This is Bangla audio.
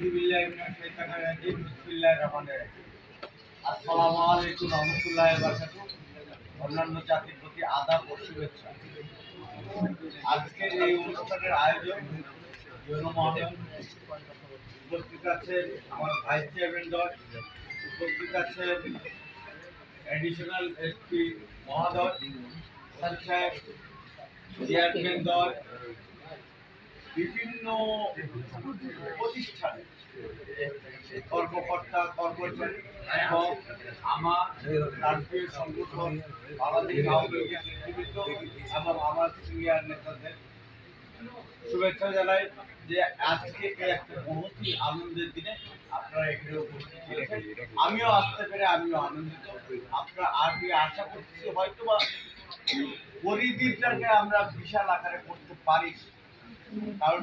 আউযুবিল্লাহি মিনাশ শাইতানির রাজিম বিসমিল্লাহির রহমানির রহিম। আসসালামু আলাইকুম রহমতুল্লাহি ওয়া বারাকাতুহু। অন্যান্য জাতির প্রতি আদাব ও শুভেচ্ছা। আজকের এই অনুষ্ঠানের আয়োজন জনমহল, উপস্থিত আছেন আমার ভাইস চেয়ারম্যান দল, উপস্থিত আছেন অ্যাডিশনাল এসপি মহোদয়, সাহেব, চেয়ারম্যান দল, বিভিন্ন প্রতিষ্ঠানে কর্মকর্তা কর্মচারী এবং আমার রাষ্ট্রীয় সংগঠন বাংলাদেশ আওয়ামী লীগের নেতৃবৃন্দ এবং আমার সিনিয়র নেতাদের শুভেচ্ছা জানাই যে আজকে একটা বহুতই আনন্দের দিনে আপনারা এখানে উপস্থিত হয়েছেন। আমিও আসতে পেরে আমিও আনন্দিত। আপনারা আমি আশা করছি হয়তো বা পরিদিনটাকে আমরা বিশাল আকারে করতে পারি, কারণ